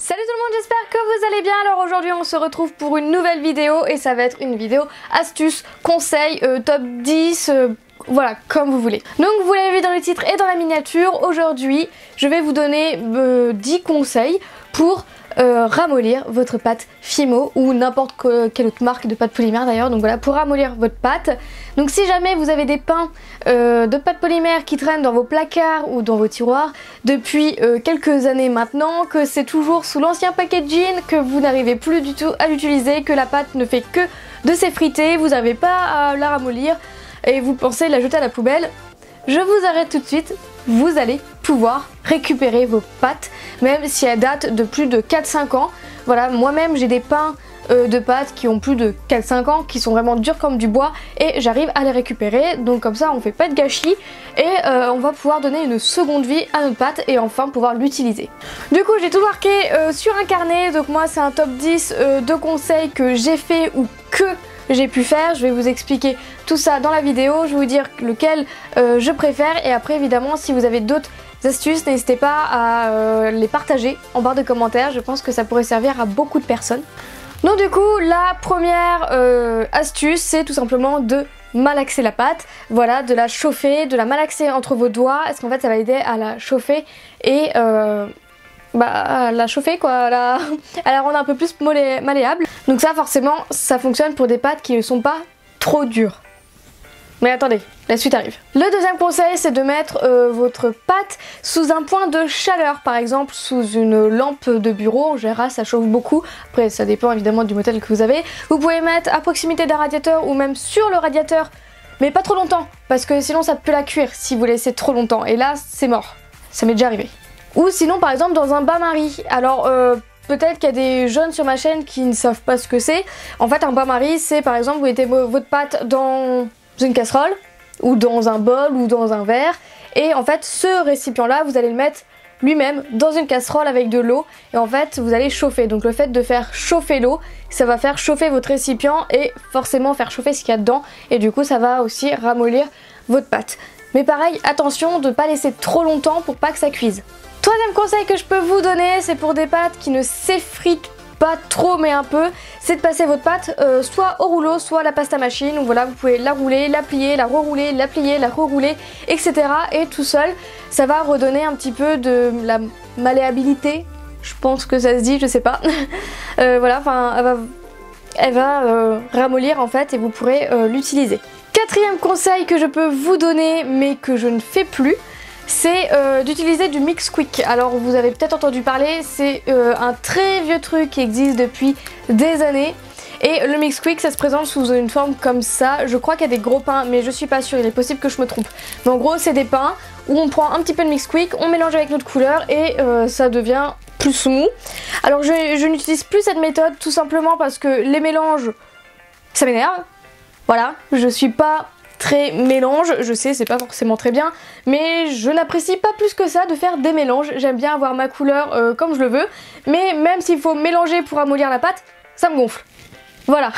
Salut tout le monde, j'espère que vous allez bien. Alors aujourd'hui on se retrouve pour une nouvelle vidéo et ça va être une vidéo astuces, conseils, top 10, voilà, comme vous voulez. Donc vous l'avez vu dans le titre et dans la miniature, aujourd'hui je vais vous donner 10 conseils pour ramollir votre pâte Fimo ou n'importe quelle autre marque de pâte polymère d'ailleurs. Donc voilà, pour ramollir votre pâte. Donc si jamais vous avez des pains de pâte polymère qui traînent dans vos placards ou dans vos tiroirs depuis quelques années maintenant, que c'est toujours sous l'ancien packaging, que vous n'arrivez plus du tout à l'utiliser, que la pâte ne fait que de s'effriter, vous n'arrivez pas à la ramollir et vous pensez la jeter à la poubelle, je vous arrête tout de suite. Vous allez pouvoir récupérer vos pâtes, même si elles datent de plus de 4-5 ans. Voilà, moi-même j'ai des pains de pâtes qui ont plus de 4-5 ans, qui sont vraiment durs comme du bois, et j'arrive à les récupérer. Donc comme ça on fait pas de gâchis, et on va pouvoir donner une seconde vie à notre pâte et enfin pouvoir l'utiliser. Du coup j'ai tout marqué sur un carnet, donc moi c'est un top 10 de conseils que j'ai fait ou que j'ai pu faire. Je vais vous expliquer tout ça dans la vidéo, je vais vous dire lequel je préfère, et après évidemment si vous avez d'autres astuces n'hésitez pas à les partager en barre de commentaires, je pense que ça pourrait servir à beaucoup de personnes. Donc du coup la première astuce c'est tout simplement de malaxer la pâte, voilà, de la chauffer, de la malaxer entre vos doigts, parce qu'en fait ça va aider à la chauffer et à la chauffer quoi, à la rendre un peu plus malléable. Donc ça forcément ça fonctionne pour des pâtes qui ne sont pas trop dures. Mais attendez, la suite arrive. Le deuxième conseil c'est de mettre votre pâte sous un point de chaleur, par exemple sous une lampe de bureau, en général ça chauffe beaucoup, après ça dépend évidemment du modèle que vous avez. Vous pouvez mettre à proximité d'un radiateur ou même sur le radiateur, mais pas trop longtemps, parce que sinon ça peut la cuire si vous laissez trop longtemps, et là c'est mort, ça m'est déjà arrivé. Ou sinon par exemple dans un bain-marie. Alors peut-être qu'il y a des jeunes sur ma chaîne qui ne savent pas ce que c'est. En fait un bain-marie c'est par exemple vous mettez votre pâte dans une casserole ou dans un bol ou dans un verre, et en fait ce récipient là vous allez le mettre lui-même dans une casserole avec de l'eau, et en fait vous allez chauffer. Donc le fait de faire chauffer l'eau, ça va faire chauffer votre récipient et forcément faire chauffer ce qu'il y a dedans, et du coup ça va aussi ramollir votre pâte. Mais pareil, attention de ne pas laisser trop longtemps pour pas que ça cuise. Troisième conseil que je peux vous donner, c'est pour des pâtes qui ne s'effritent pas trop mais un peu, c'est de passer votre pâte soit au rouleau, soit à la pasta machine. Donc voilà, vous pouvez la rouler, la plier, la rerouler, la plier, la rerouler, etc. Et tout seul, ça va redonner un petit peu de la malléabilité, je pense que ça se dit, je sais pas. Voilà, enfin elle va ramollir en fait et vous pourrez l'utiliser. Quatrième conseil que je peux vous donner mais que je ne fais plus, c'est d'utiliser du mix quick. Alors vous avez peut-être entendu parler, c'est un très vieux truc qui existe depuis des années, et le mix quick ça se présente sous une forme comme ça. Je crois qu'il y a des gros pains mais je suis pas sûre, il est possible que je me trompe. Mais en gros c'est des pains où on prend un petit peu de mix quick, on mélange avec notre couleur et ça devient plus mou. Alors je n'utilise plus cette méthode tout simplement parce que les mélanges ça m'énerve. Voilà, je suis pas très mélange, je sais c'est pas forcément très bien, mais je n'apprécie pas plus que ça de faire des mélanges. J'aime bien avoir ma couleur comme je le veux, mais même s'il faut mélanger pour amollir la pâte, ça me gonfle. Voilà,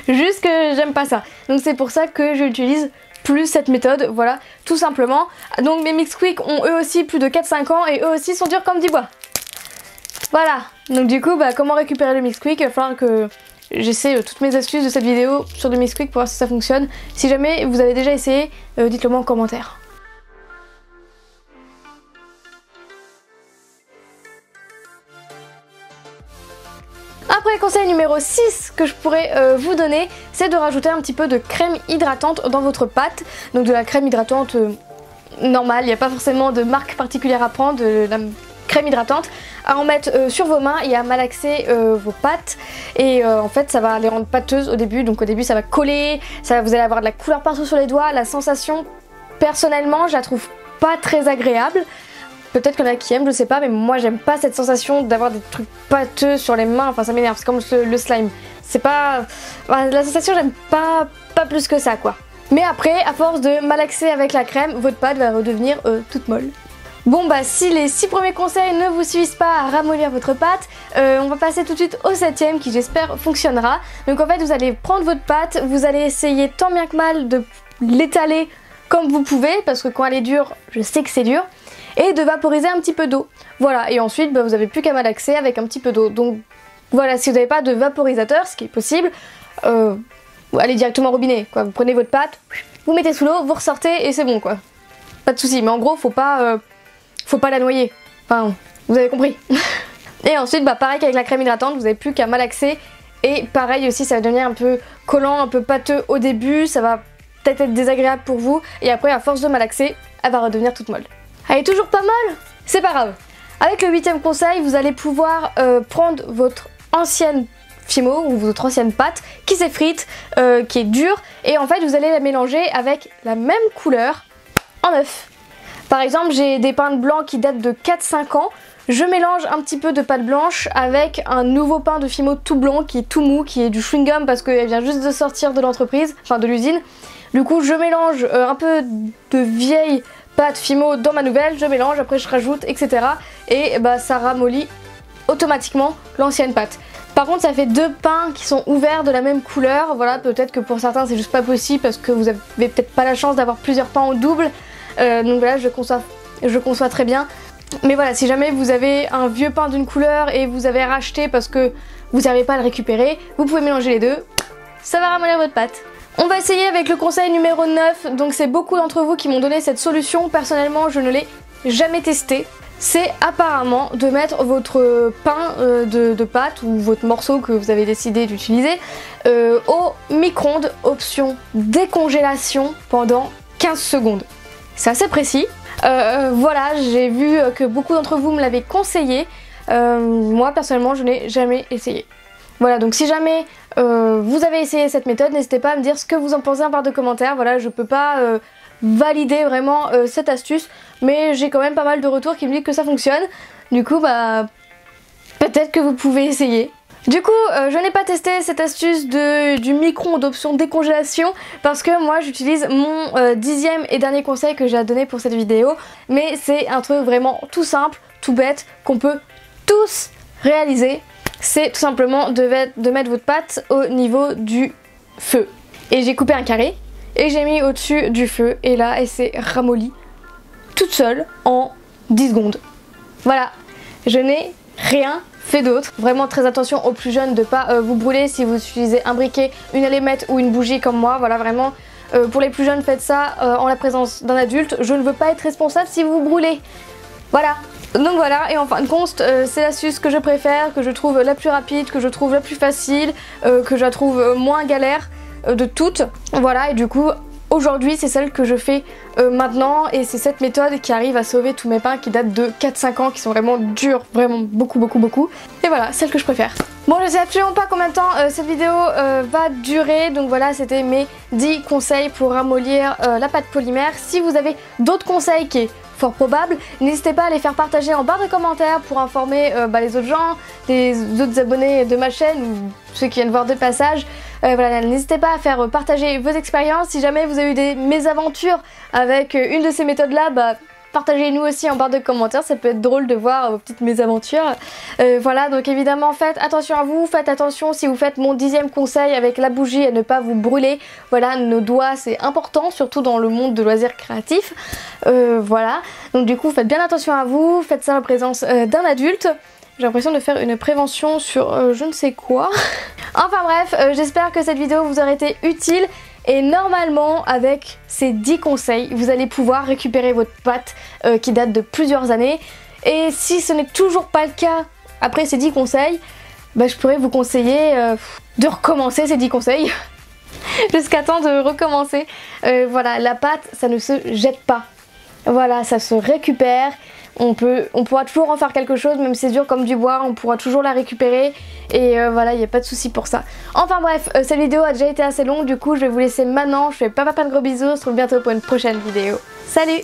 juste que j'aime pas ça. Donc c'est pour ça que j'utilise plus cette méthode, voilà, tout simplement. Donc mes mix quick ont eux aussi plus de 4-5 ans et eux aussi sont durs comme du bois. Voilà, donc du coup comment récupérer le mix quick, il va falloir que j'essaie toutes mes astuces de cette vidéo sur le mix quick pour voir si ça fonctionne. Si jamais vous avez déjà essayé, dites-le moi en commentaire. Après, conseil numéro 6 que je pourrais vous donner, c'est de rajouter un petit peu de crème hydratante dans votre pâte. Donc de la crème hydratante normale, il n'y a pas forcément de marque particulière à prendre, de la crème hydratante à en mettre sur vos mains et à malaxer vos pâtes, et en fait ça va les rendre pâteuses au début. Donc au début ça va coller, vous allez avoir de la couleur partout sur les doigts. La sensation personnellement je la trouve pas très agréable, peut-être qu'il y en a qui aiment, je sais pas, mais moi j'aime pas cette sensation d'avoir des trucs pâteux sur les mains, enfin ça m'énerve, c'est comme le slime, c'est pas... Enfin, la sensation j'aime pas plus que ça quoi. Mais après à force de malaxer avec la crème, votre pâte va redevenir toute molle. Bon si les 6 premiers conseils ne vous suffisent pas à ramollir votre pâte, on va passer tout de suite au 7ème qui j'espère fonctionnera. Donc en fait vous allez prendre votre pâte, vous allez essayer tant bien que mal de l'étaler comme vous pouvez, parce que quand elle est dure, je sais que c'est dur. et de vaporiser un petit peu d'eau. Voilà, et ensuite vous n'avez plus qu'à malaxer avec un petit peu d'eau. Donc voilà, si vous n'avez pas de vaporisateur, ce qui est possible, allez directement au robinet, quoi. Vous prenez votre pâte, vous mettez sous l'eau, vous ressortez et c'est bon quoi. Pas de soucis, mais en gros faut pas la noyer. Enfin, vous avez compris. Et ensuite, pareil qu'avec la crème hydratante, vous n'avez plus qu'à malaxer. Et pareil aussi, ça va devenir un peu collant, un peu pâteux au début. Ça va peut-être être désagréable pour vous. Et après, à force de malaxer, elle va redevenir toute molle. Elle est toujours pas molle? C'est pas grave. Avec le 8e conseil, vous allez pouvoir prendre votre ancienne Fimo ou votre ancienne pâte qui s'effrite, qui est dure. Et en fait, vous allez la mélanger avec la même couleur en neuf. Par exemple, j'ai des pains blancs qui datent de 4-5 ans. Je mélange un petit peu de pâte blanche avec un nouveau pain de Fimo tout blanc qui est tout mou, qui est du chewing-gum parce qu'elle vient juste de sortir de l'entreprise, enfin de l'usine. Du coup, je mélange un peu de vieille pâte Fimo dans ma nouvelle, je mélange, après je rajoute, etc. Et ça ramollit automatiquement l'ancienne pâte. Par contre, ça fait 2 pains qui sont ouverts de la même couleur. Voilà, peut-être que pour certains c'est juste pas possible parce que vous avez peut-être pas la chance d'avoir plusieurs pains au double. Donc voilà, je conçois très bien. Mais voilà, si jamais vous avez un vieux pain d'une couleur et vous avez racheté parce que vous n'arrivez pas à le récupérer, vous pouvez mélanger les deux, ça va ramollir votre pâte. On va essayer avec le conseil numéro 9, donc c'est beaucoup d'entre vous qui m'ont donné cette solution, personnellement je ne l'ai jamais testé. C'est apparemment de mettre votre pain de pâte ou votre morceau que vous avez décidé d'utiliser au micro-ondes, option décongélation pendant 15 secondes. C'est assez précis. Voilà, j'ai vu que beaucoup d'entre vous me l'avaient conseillé. Moi personnellement je n'ai jamais essayé. Voilà, donc si jamais vous avez essayé cette méthode, n'hésitez pas à me dire ce que vous en pensez en barre de commentaires. Voilà, je peux pas valider vraiment cette astuce, mais j'ai quand même pas mal de retours qui me disent que ça fonctionne. Du coup, peut-être que vous pouvez essayer. Du coup, je n'ai pas testé cette astuce du micro-ondes option décongélation parce que moi j'utilise mon 10e et dernier conseil que j'ai à donner pour cette vidéo. Mais c'est un truc vraiment tout simple, tout bête, qu'on peut tous réaliser. C'est tout simplement de mettre votre pâte au niveau du feu. Et j'ai coupé un carré et j'ai mis au-dessus du feu et là elle s'est ramollie toute seule en 10 secondes. Voilà, je n'ai rien fait d'autre. Vraiment très attention aux plus jeunes de ne pas vous brûler si vous utilisez un briquet, une allumette ou une bougie comme moi. Voilà, vraiment pour les plus jeunes faites ça en la présence d'un adulte. Je ne veux pas être responsable si vous vous brûlez. Voilà. Donc voilà, et en fin de compte, c'est l'astuce que je préfère, que je trouve la plus rapide, que je trouve la plus facile, que je la trouve moins galère de toutes. Voilà, et du coup, aujourd'hui, c'est celle que je fais maintenant, et c'est cette méthode qui arrive à sauver tous mes pains qui datent de 4-5 ans, qui sont vraiment durs, vraiment beaucoup. Et voilà, celle que je préfère. Bon, je sais absolument pas combien de temps cette vidéo va durer, donc voilà, c'était mes 10 conseils pour ramollir la pâte polymère. Si vous avez d'autres conseils qui est fort probable, n'hésitez pas à les faire partager en barre de commentaires pour informer les autres gens, les autres abonnés de ma chaîne ou ceux qui viennent voir de passage. Voilà, n'hésitez pas à faire partager vos expériences. Si jamais vous avez eu des mésaventures avec une de ces méthodes là, partagez-nous aussi en barre de commentaires, ça peut être drôle de voir vos petites mésaventures. Voilà, donc évidemment faites attention à vous, faites attention si vous faites mon 10e conseil avec la bougie à ne pas vous brûler. Voilà, nos doigts c'est important, surtout dans le monde de loisirs créatifs. Voilà, donc du coup faites bien attention à vous, faites ça en présence d'un adulte. J'ai l'impression de faire une prévention sur je ne sais quoi. Enfin bref, j'espère que cette vidéo vous aura été utile. Et normalement, avec ces 10 conseils, vous allez pouvoir récupérer votre pâte qui date de plusieurs années. Et si ce n'est toujours pas le cas après ces 10 conseils, je pourrais vous conseiller de recommencer ces 10 conseils jusqu'à temps de recommencer. Voilà, la pâte, ça ne se jette pas. Voilà, ça se récupère. On pourra toujours en faire quelque chose, même si c'est dur comme du bois, on pourra toujours la récupérer et voilà, il n'y a pas de souci pour ça. Enfin bref, cette vidéo a déjà été assez longue, du coup je vais vous laisser maintenant, je fais pas de gros bisous, on se retrouve bientôt pour une prochaine vidéo. Salut!